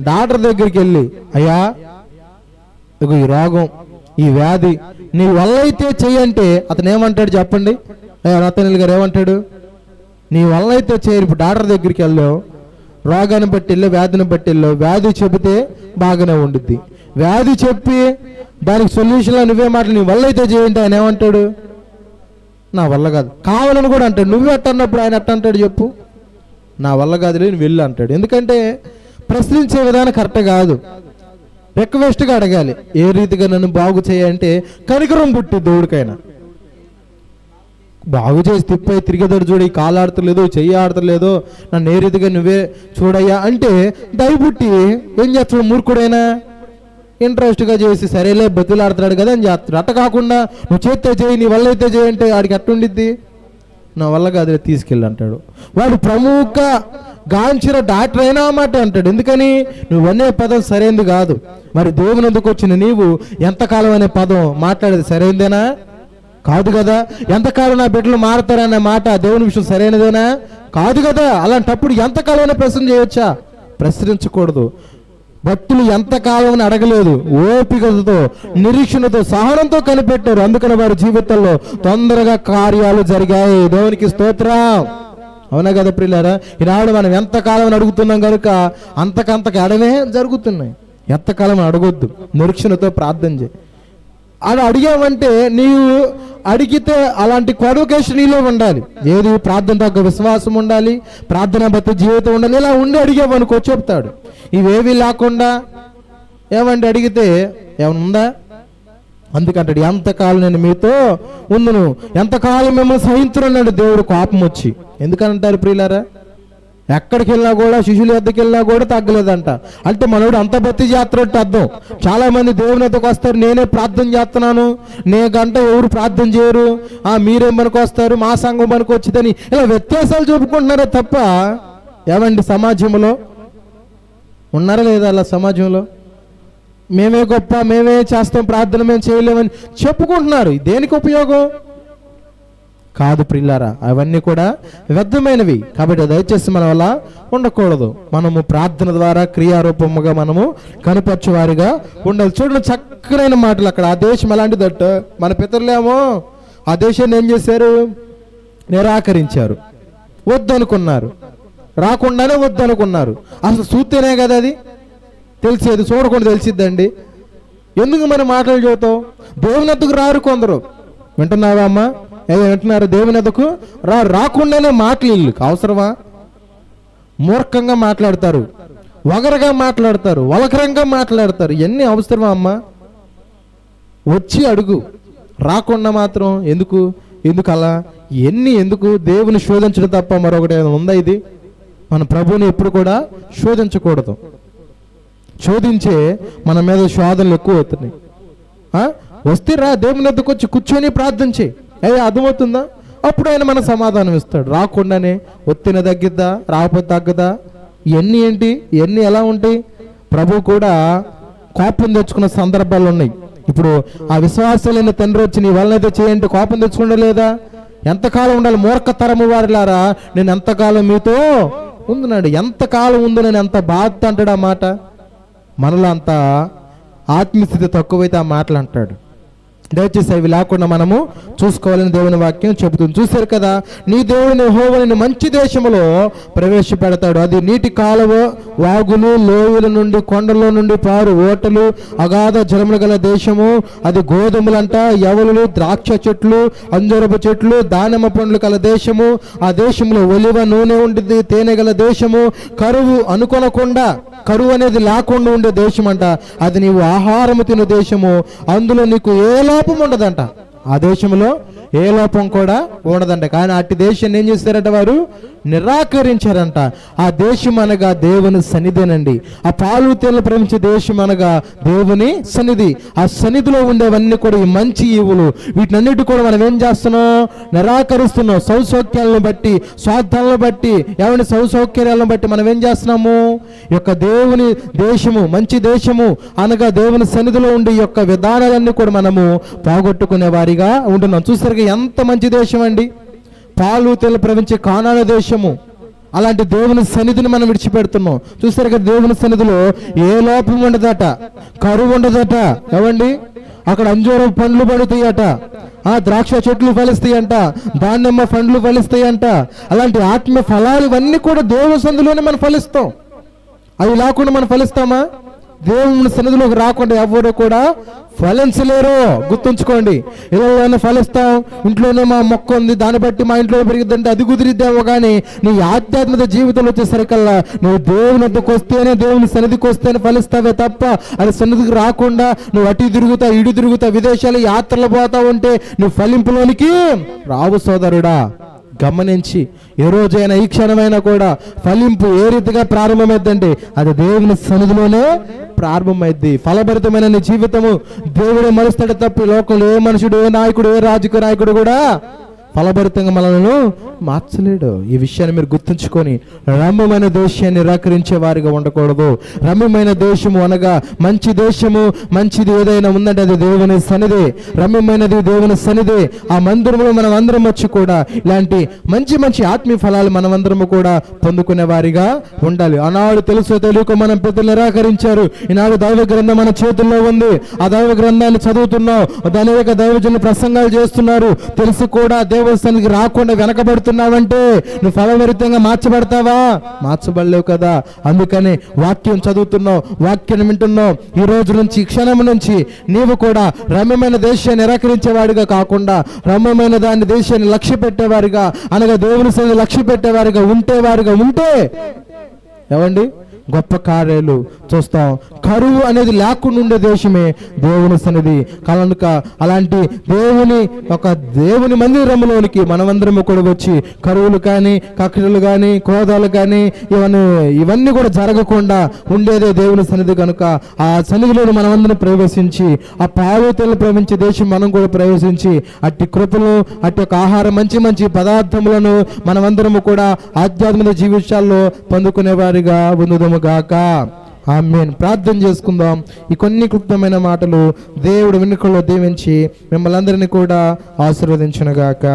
డాక్టర్ దగ్గరికి వెళ్ళి, అయ్యా ఈ రోగం, ఈ వ్యాధి నీ వల్ల అయితే చెయ్యంటే అతను ఏమంటాడు చెప్పండి? నతనీల్ గారు ఏమంటాడు? నీ వల్ల అయితే చేయరు. ఇప్పుడు డాక్టర్ దగ్గరికి వెళ్ళావు, రోగాన్ని బట్టి వెళ్ళావు, వ్యాధిని బట్టి వెళ్ళావు. వ్యాధి చెబితే బాగానే ఉండిద్ది. వ్యాధి చెప్పి దానికి సొల్యూషన్లో నువ్వే మాటలు నీ వల్ల అయితే చేయండి. ఆయన ఏమంటాడు? నా వల్ల కాదు. కావాలని కూడా అంటాడు. నువ్వే అట్టన్నప్పుడు ఆయన అట్ట అంటాడు చెప్పు? నా వల్ల కాదు, నేను వెళ్ళి అంటాడు. ఎందుకంటే ప్రశ్నించే విధానం కరెక్ట్ కాదు. రిక్వెస్ట్గా అడగాలి. ఏ రీతిగా నన్ను బాగు చేయంటే కనికరం పుట్టి దేవుడికైనా బాగు చేసి తిప్పై తిరిగేదాడు చూడు, ఈ కాలు ఆడతలేదు, చెయ్యి ఆడతలేదు, నన్ను ఏ రీతిగా నువ్వే చూడయ్యా అంటే దయపుట్టి ఏం చేస్తాడు? మూర్ఖుడైనా ఇంట్రెస్ట్గా చేసి సరేలే బతులాడుతున్నాడు కదా అని చేస్తాడు. అట్ట కాకుండా నువ్వు చేస్తే చేయి, నీ వల్ల అయితే చేయంటే ఆడికి అట్టుండిద్ది. నా వల్ల కాదు, తీసుకెళ్ళి అంటాడు. వాడు ప్రముఖ గాంచిన డాక్టర్ అయినా మాట అంటాడు. ఎందుకని? నువ్వు అనే పదం సరైనది కాదు. మరి దేవుని ఎందుకు వచ్చిన నీవు ఎంతకాలం అనే పదం మాట్లాడేది సరైనదేనా? కాదు కదా. ఎంతకాలం నా బిడ్డలు మారతారనే మాట దేవుని విషయం సరైనదేనా? కాదు కదా. అలాంటప్పుడు ఎంతకాలం ప్రశ్న చేయొచ్చా? ప్రశ్నించకూడదు. భక్తులు ఎంతకాలం అడగలేదు, ఓపికతో, నిరీక్షణతో, సహనంతో కనిపెట్టారు. అందుకని వారి జీవితంలో తొందరగా కార్యాలు జరిగాయి. దేవునికి స్తోత్రం. అవునా కదా ప్రియులారా? ఈనాడు మనం ఎంతకాలం అడుగుతున్నాం కనుక అంతకంతకు అడవే జరుగుతున్నాయి. ఎంతకాలం అడగొద్దు, నిరీక్షణతో ప్రార్థన చేయి. అది అడిగామంటే నీవు అడిగితే అలాంటి క్వాలిఫికేషన్ నీలో ఉండాలి. ఏది? ప్రార్థన తగ్గ విశ్వాసం ఉండాలి, ప్రార్థన బట్టి జీవితం ఉండాలి. ఇలా ఉండి అడిగామనుకో చెప్తాడు. ఇవేవి లేకుండా ఏమంటే అడిగితే ఏమన్నా ఉందా? అందుకంటాడు, ఎంతకాలం నేను మీతో ఉందును, ఎంతకాలం మిమ్మల్ని సహించున్నాడు దేవుడు కోపం వచ్చి. ఎందుకంటారు ప్రియులారా? ఎక్కడికి వెళ్ళినా కూడా, శిష్యుల వద్దకు వెళ్ళినా కూడా తగ్గలేదంట. అంటే మనోడు అంత భక్తి చేస్తున్నట్టు అర్థం. చాలా మంది దేవుని వద్దకు వస్తారు, నేనే ప్రార్థన చేస్తున్నాను, నే గంట ఎవరు ప్రార్థన చేయరు, మీరేం పనికి వస్తారు, మా సంఘం పనికి వచ్చిందని ఇలా వ్యత్యాసాలు చూపుకుంటున్నారే తప్ప ఏమండి సమాజంలో ఉన్నారా లేదా? అలా సమాజంలో మేమే గొప్ప, మేమే చేస్తాం ప్రార్థన, మేము చేయలేమని చెప్పుకుంటున్నారు. దేనికి ఉపయోగం? కాదు ప్రియులారా, అవన్నీ కూడా వ్యర్థమైనవి. కాబట్టి దయచేసి మనం అలా ఉండకూడదు. మనము ప్రార్థన ద్వారా క్రియారూపముగా మనము కనపరచువారిగా ఉండాలి. చూడండి చక్కనైన మాటలు అక్కడ. ఆ దేశం ఎలాంటిదట? మన పితరులేమో ఆ దేశాన్ని ఏం చేశారు? నిరాకరించారు, వద్దనుకున్నారు, రాకుండానే వద్దనుకున్నారు. అసలు చూస్తేనే కదా అది తెలిసేది, చూడకుండా తెలిసిద్దండి. ఎందుకు మరి మాటలు చెబుతావు? దేవుని ఎద్దుకు రారు కొందరు. వింటున్నావా అమ్మా? ఏదో వింటున్నారు? దేవుని ఎద్దుకు రాకుండానే మాటలు వీళ్ళకి అవసరమా? మూర్ఖంగా మాట్లాడతారు, వగరగా మాట్లాడతారు, వలకరంగా మాట్లాడతారు. ఇవన్నీ అవసరమా అమ్మా? వచ్చి అడుగు, రాకుండా మాత్రం ఎందుకు అలా ఎందుకు? దేవుని శోధించడం తప్ప మరొకటి ఉందా? ఇది మన ప్రభువుని ఎప్పుడు కూడా శోధించకూడదు. శోధించే మన మీద శోధనలు ఎక్కువ అవుతున్నాయి. వస్తే రా, దేవుని వద్దకు వచ్చి కూర్చొని ప్రార్థన చేయి. అర్థమవుతుందా? అప్పుడు ఆయన మన సమాధానం ఇస్తాడు. రాకుండానే ఒత్తిన తగ్గిద్దా? రాకపోతే తగ్గదా? ఇవన్నీ ఏంటి? ఇవన్నీ ఎలా ఉంటాయి? ప్రభు కూడా కోపం తెచ్చుకున్న సందర్భాలు ఉన్నాయి. ఇప్పుడు ఆ విశ్వాసలేని తండ్రి వచ్చి నీ వలనైతే చేయండి, కోపం తెచ్చుకుంటే లేదా? ఎంతకాలం ఉండాలి? మూర్ఖతరము వారిలారా, నేను ఎంతకాలం మీతో ఉందున్నాడు. ఎంతకాలం ఉందో నేను ఎంత బాధ అంటాడు ఆ మాట. మనలో అంత ఆత్మీయస్థితి తక్కువైతే ఆ మాటలు అంటాడు. దయచేసి అవి లేకుండా మనము చూసుకోవాలని దేవుని వాక్యం చెబుతుంది. చూశారు కదా, నీ దేవుని యెహోవాను మంచి దేశంలో ప్రవేశపెడతాడు. అది నీటి కాలువ, వాగులు, లోయల నుండి, కొండల నుండి పారు ఓటలు, అగాధ జలములు గల దేశము. అది గోధుమలంట, యవలులు, ద్రాక్ష చెట్లు, అంజూరపు చెట్లు, దానిమ్మ పండ్లు గల దేశము. ఆ దేశంలో ఒలివ నూనె ఉండిద్ది, తేనె గల దేశము. కరువు అనుకొనకుండా, కరువు అనేది లేకుండా ఉండే దేశం అంట. అది నీవు ఆహారము తినే దేశము. అందులో నీకు ఏ లోపం ఉండదంట. ఆ దేశంలో ఏ లోపం కూడా ఉండదంట. కానీ అట్టి దేశాన్ని ఏం చేశారంట? వారు నిరాకరించారంట. ఆ దేశం అనగా దేవుని సన్నిధేనండి. ఆ పాలు తేనెలు ప్రేమించే దేశం అనగా దేవుని సన్నిధి. ఆ సన్నిధిలో ఉండేవన్నీ కూడా ఈ మంచి ఈవులు, వీటినన్నిటి కూడా మనం ఏం చేస్తున్నాం? నిరాకరిస్తున్నాం. సౌసౌక్యాలను బట్టి, స్వార్థాలను బట్టి, ఎవరి సౌసౌక్యాలను బట్టి మనం ఏం చేస్తున్నాము? ఈ యొక్క దేవుని దేశము, మంచి దేశము అనగా దేవుని సన్నిధిలో ఉండే ఈ యొక్క విధానాలన్నీ కూడా మనము పోగొట్టుకునే వారిగా ఉంటున్నాం. చూసారుగా ఎంత మంచి దేశం అండి, పాలు తేనెలు ప్రవహించే కానాను దేశము. అలాంటి దేవుని సన్నిధిని మనం విడిచిపెడుతున్నాం. చూసారు కదా, దేవుని సన్నిధిలో ఏ లోపం ఉండదట, కరువు ఉండదట. ఏవండి, అక్కడ అంజూరం పండ్లు పడుతాయట, ద్రాక్ష చెట్లు ఫలిస్తాయంట, దానిమ్మ పండ్లు ఫలిస్తాయంట. అలాంటి ఆత్మ ఫలాలు ఇవన్నీ కూడా దేవుని సన్నిధిలోనే మనం ఫలిస్తాం. అవి లేకుండా మనం ఫలిస్తామా? దేవుని సన్నిధిలోకి రాకుండా ఎవరు కూడా ఫలించలేరు. గుర్తుంచుకోండి. ఇళ్ళలోనే ఫలిస్తాం, ఇంట్లోనే మా మొక్క ఉంది, దాన్ని బట్టి మా ఇంట్లో పెరిగిద్దంటే అది కుదిరిద్దామో. కానీ నీ ఆధ్యాత్మిక జీవితంలో వచ్చేసరికల్లా నువ్వు దేవుని వద్దకు వస్తేనే, దేవుని సన్నిధికి వస్తేనే ఫలిస్తావే తప్ప అది సన్నిధికి రాకుండా నువ్వు అటు తిరుగుతా, ఇటు తిరుగుతా, విదేశాలు యాత్రలు పోతా ఉంటే నువ్వు ఫలింపులోనికి రావు సోదరుడా. గమనించి ఏ రోజైనా, ఈ క్షణమైనా కూడా ఫలింపు ఏ రీతిగా ప్రారంభమైందంటే అది దేవుని సన్నిధిలోనే ప్రారంభమైంది. ఫలభరితమైన నీ జీవితము దేవుడే మరుస్తాడు తప్ప లోకంలో ఏ మనుషుడు, ఏ నాయకుడు, ఏ రాజకీయ నాయకుడు కూడా ఫలభరితంగా మనలను మార్చలేడు. ఈ విషయాన్ని మీరు గుర్తుంచుకొని రమ్యమైన దేశాన్ని నిరాకరించే వారిగా ఉండకూడదు. రమ్యమైన దేశము అనగా మంచి దేశము, మంచిది ఏదైనా ఉందంటే అది దేవుని సన్నిధి. రమ్యమైనది దేవుని సన్నిధి. ఆ మందిరంలో మనం అందరం వచ్చి కూడా ఇలాంటి మంచి మంచి ఆత్మీయ ఫలాలు మనమందరము కూడా పొందుకునే వారిగా ఉండాలి. ఆనాడు తెలుసో తెలియక మనం పెద్దలు నిరాకరించారు. ఈనాడు దైవ గ్రంథం మన చేతుల్లో ఉంది. ఆ దైవ గ్రంథాన్ని చదువుతున్నాం, దాని యొక్క దైవజనులు ప్రసంగాలు చేస్తున్నారు. తెలుసు కూడా దేవస్థానికి రాకుండా వెనకబడుతున్నావంటే నువ్వు ఫలభరితంగా మార్చబడతావా? మార్చబడలేవు కదా. అందుకని వాక్యం చదువుతున్నావు, వాక్యం వింటున్నావు. ఈ రోజు నుంచి, క్షణం నుంచి నీవు కూడా రమ్యమైన దేశాన్ని నిరాకరించేవాడిగా కాకుండా రమ్యమైన దాని దేశాన్ని లక్ష్య పెట్టేవారిగా, అనగా దేవుని సన్నిధిని లక్ష్య పెట్టేవారిగా ఉంటే ఏమండి గొప్ప కార్యాలు చూస్తాం. కరువు అనేది లేకుండా ఉండే దేశమే దేవుని సన్నిధి. కనుక అలాంటి దేవుని మందిరంలోనికి మనమందరము కూడా వచ్చి కరువులు కానీ, కక్షలు కానీ, క్రోధాలు కానీ ఇవన్నీ కూడా జరగకుండా ఉండేదే దేవుని సన్నిధి. కనుక ఆ సన్నిధిలో మనమందరం ప్రవేశించి ఆ పాలుతలు ప్రవహించే దేశం మనం కూడా ప్రవేశించి అట్టి కృపలు, అట్టి యొక్క ఆహారం, మంచి మంచి పదార్థములను మనమందరము కూడా ఆధ్యాత్మిక జీవితాల్లో పొందుకునే వారిగా ఉందుదాము గాక. ఆమేన్. ప్రార్థన చేసుకుందాం. ఈ కొన్ని క్లుప్తమైన మాటలు దేవుడు వెనుకల్లో దీవించి మిమ్మల్ని అందరినీ కూడా ఆశీర్వదించును గాక.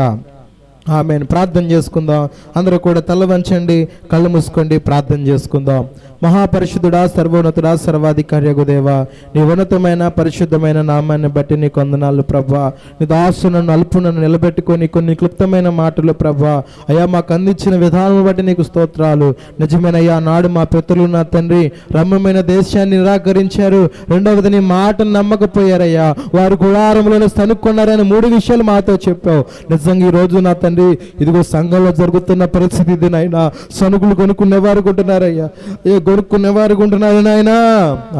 ఆమేన్. ప్రార్థన చేసుకుందాం. అందరూ కూడా తల వంచండి, కళ్ళు మూసుకోండి, ప్రార్థన చేసుకుందాం. మహాపరిశుద్ధుడా, సర్వోన్నతుడా, సర్వాధికారియగు దేవా, నీ ఉన్నతమైన పరిశుద్ధమైన నామాన్ని బట్టి నీకు వందనాలు ప్రభా. నీ దాసులను అల్పునను నిలబెట్టుకొని కొన్ని క్లుప్తమైన మాటలు ప్రభా అయ్యా మాకు అందించిన విధానం బట్టి నీకు స్తోత్రాలు. నిజమైన అయ్యా నాడు మా పితరులు నా తండ్రి రమ్యమైన దేశాన్ని నిరాకరించారు, రెండవది నీ మాటను నమ్మకపోయారయ్యా, వారు గుడారంలోనే సనుక్కున్నారని 3 విషయాలు మాతో చెప్పావు. నిజంగా ఈ రోజు నా తండ్రి ఇదిగో సంఘంలో జరుగుతున్న పరిస్థితి ఇది నాయనా. సనుకులు కొనుక్కునేవారు కొంటున్నారయ్యా, కొనుక్కునేవారు కొంటున్నారు నాయనా.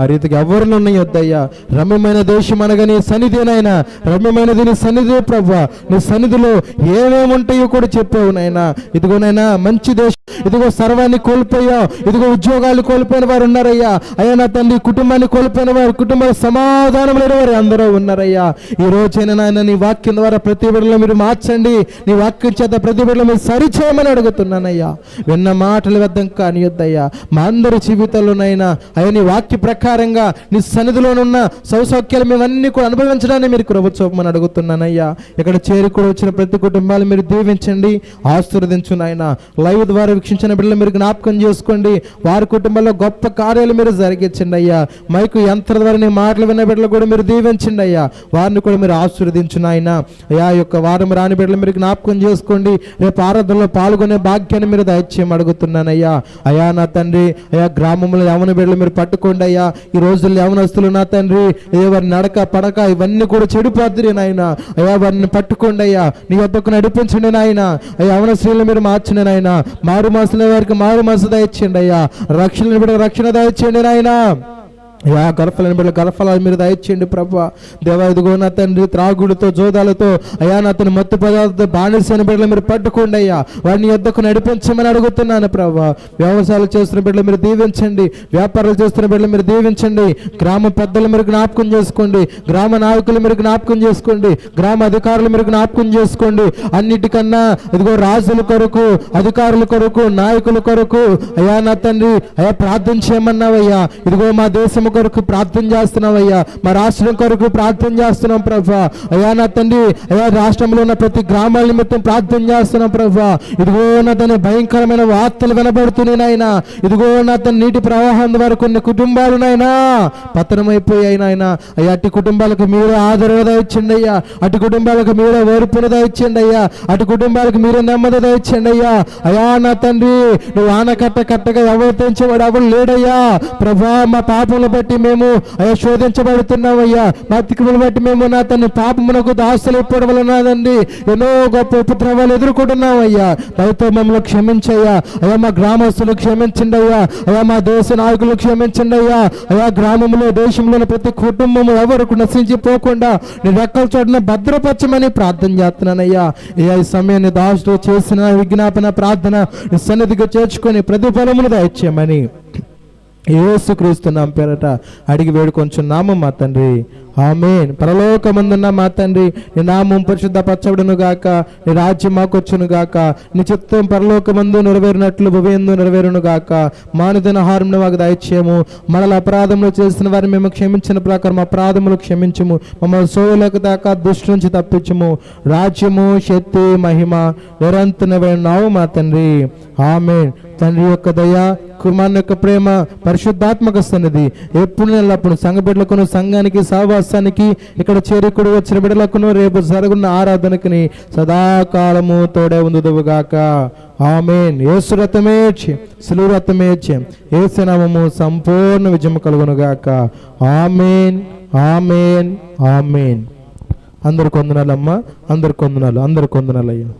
ఆ రీతికి ఎవరిలో ఉన్నాయొద్దయ్యా. రమ్యమైన దేశం అనగా నీ సన్నిధేనైనా, రమ్యమైనది నీ సన్నిధే ప్రభా. నీ సన్నిధిలో ఏమేమి ఉంటాయో కూడా చెప్పావు నాయనా. ఇదిగోనైనా మంచి దేశం, ఇదిగో సర్వాన్ని కోల్పోయావు, ఇదిగో ఉద్యోగాలు కోల్పోయిన వారు ఉన్నారయ్యా. అయ్యా నా తండ్రి కుటుంబాన్ని కోల్పోయిన వారు, కుటుంబ సమాధానం లేని వారు అందరూ ఉన్నారయ్యా. ఈ రోజైనా నాయన నీ వాక్యం ద్వారా ప్రతి బిడ్డలో మీరు మార్చండి, నీ వాక్యం చేత ప్రతి బిడ్డలో మీరు సరిచేయమని అడుగుతున్నానయ్యా. విన్న మాటలు వ్యర్థం కానియొద్దయ్యా. మా అందరి జీవితాల్లోనైనా అయ్యా నీ వాక్య ప్రకారంగా నీ సన్నిధిలోనున్న సౌసౌక్యాలు మేమన్నీ కూడా అనుభవించడానికి మీరు కృప చూపమని అడుగుతున్నానయ్యా. ఇక్కడ చేరి కూడా వచ్చిన ప్రతి కుటుంబాలు మీరు దీవించండి, ఆశీర్వదించు నాయన. లైవ్ ద్వారా వీక్షించిన బిడ్డలు మీరు జ్ఞాపకం చేసుకోండి, వారి కుటుంబంలో గొప్ప కార్యాలు మీరు జరిగించండి అయ్యా. మైకు యంత్ర ద్వారా నీ మాటలు విన్న బిడ్డలు కూడా మీరు దీవించండి అయ్యా, వారిని కూడా మీరు ఆశీర్వదించు నాయన. అయ్యా యొక్క వారం రాని బిడ్డలు మీరు జ్ఞాపకం చేసుకోండి, రేపు ఆరాధనలో పాల్గొనే భాగ్యాన్ని మీరు దయచేయమని అడుగుతున్నానయ్యా. అయ్యా నా తండ్రి అయ్యా గ్రామంలో యవన బిడ్డలు మీరు పట్టుకోండి అయ్యా. ఈ రోజుల్లో యవనస్తులు నా తండ్రి వారి నడక పడక ఇవన్నీ కూడా చెడిపోద్ది నాయన. అయ్యా వారిని పట్టుకోండి అయ్యా, నీ వద్దకు నడిపించండి నాయన. అయ్యా యవన స్త్రీలు మీరు మార్చండి నాయన. మారు మనసుల వారికి మారు మనసు దయచేయండి అయ్యా. రక్షణ బిడ్డ రక్షణ దయచేయండి నాయన. యా గర్ఫలని బిడ్డలు గర్ఫలాలు మీరు దయచేయండి ప్రభా. దేవా ఇదిగో నా తండ్రి త్రాగుడితో జోదాలతో అయ్యా నా తన మత్తు పదార్థాలతో బానిసైన బిడ్డలు మీరు పట్టుకోండి అయ్యా, వారిని యొద్దకు నడిపించమని అడుగుతున్నాను ప్రభా. వ్యవసాయాలు చేస్తున్న బిడ్డలు మీరు దీవించండి, వ్యాపారాలు చేస్తున్న బిడ్డలు మీరు దీవించండి. గ్రామ పెద్దలు మీరు జ్ఞాపకం చేసుకోండి, గ్రామ నాయకులు మీరు జ్ఞాపకం చేసుకోండి, గ్రామ అధికారులు మీరు జ్ఞాపకం చేసుకోండి. అన్నిటికన్నా ఇదిగో రాజుల కొరకు, అధికారుల కొరకు, నాయకుల కొరకు అయ్యా నా తండ్రి అయ్యా ప్రార్థన చేయమన్నావయ్యా. ఇదిగో మా దేశం కొరకు ప్రార్థన చేస్తున్నావయ్యా, మా రాష్ట్రం కొరకు ప్రార్థన చేస్తున్నాం ప్రభా. అయ్యా నా తండ్రి అయ్యా రాష్ట్రంలో ఉన్న ప్రతి గ్రామాల నిమిత్తం ప్రార్థన చేస్తున్నాం ప్రభా. ఇదిగో నా తన భయంకరమైన వార్తలు వినబడుతున్నాయి నాయన. ఇదిగో నా తన నీటి ప్రవాహం ద్వారా కొన్ని కుటుంబాలు నాయనా పతనమైపోయాయి నాయన. అయ్యా అటు కుటుంబాలకు మీరే ఆదరణ దయచండి అయ్యా, అటు కుటుంబాలకు మీరే ఓర్పును దయచండి అయ్యా, అటు కుటుంబాలకు మీరే నెమ్మది దయచండి అయ్యా. అయ్యా నా తండ్రి నువ్వు ఆనకట్ట కట్టగా ఎవరు తెంచేవాడు ఎవరు లేడయ్యా ప్రభా. మా పాపంలో బట్టి మేము అయ్యా శోధించబడుతున్నామయ్యా, మా తిక్కుములు బట్టి మేము నా తన పాపమునకు దాసులు ఇప్పటి వలనదండి ఎన్నో గొప్ప ఉపద్రవాలు ఎదుర్కొంటున్నామయ్యా. దయతో మమ్మల్ని క్షమించయ్యా. అయ్యా మా గ్రామస్తులు క్షమించండి అయ్యా, అయ్యా మా దేశ నాయకులు క్షమించండి అయ్యా. అయ్యా గ్రామంలో దేశంలోని ప్రతి కుటుంబము ఎవరికి నశించిపోకుండా నీ రెక్కల చోటున భద్రపరచమని ప్రార్థన చేస్తున్నానయ్యా. అయ్యా ఈ సమయాన్ని దాసుతో చేసిన విజ్ఞాపన ప్రార్థన సన్నిధిగా చేర్చుకొని ప్రతిఫలమును దయచేయమని యేసుక్రీస్తు నామమున పేరట అడిగి వేడుకొంచున్నాము మా తండ్రి, ఆమేన్. పరలోకమందున్న మా తండ్రి నీ నామం పరిశుద్ధపరచబడును గాక, నీ రాజ్యం మాకొచ్చును గాక, నీ చిత్తం పరలోకమందు నెరవేరినట్లు భూమియందు నెరవేరును గాక. మానుదిన ఆహారం మాకు దయచేయము, మనల అపరాధములు చేసిన వారిని మేము క్షమించిన ప్రకారం అపరాధములు క్షమించుము, మమ్మల్ని సోయలకు దాకా దుష్టు నుంచి తప్పించుము. రాజ్యము శక్తి మహిమ నిరంతరమైనవి మా తండ్రి, ఆమేన్. తండ్రి యొక్క దయ, కుమారుని యొక్క ప్రేమ, పరిశుద్ధాత్మక సన్నిధి ఎప్పుడు ఎల్లప్పుడు సంఘ బిడ్డలకును, సంఘానికి, సహవాసానికి, ఇక్కడ చేరుకుడు వచ్చిన బిడ్డలకును, రేపు జరుగున్న ఆరాధనకి సదాకాలము తోడే ఉందుదువుగాక. ఆమేన్. యేసు రక్తమే సిలువ రక్తమే యేసు నామము సంపూర్ణ విజయం కలుగునుగాక. ఆమేన్, ఆమేన్, ఆమేన్. అందరికి వందనాలమ్మా, అందరికి వందనాలు, అందరికి వందనాలయ్యా.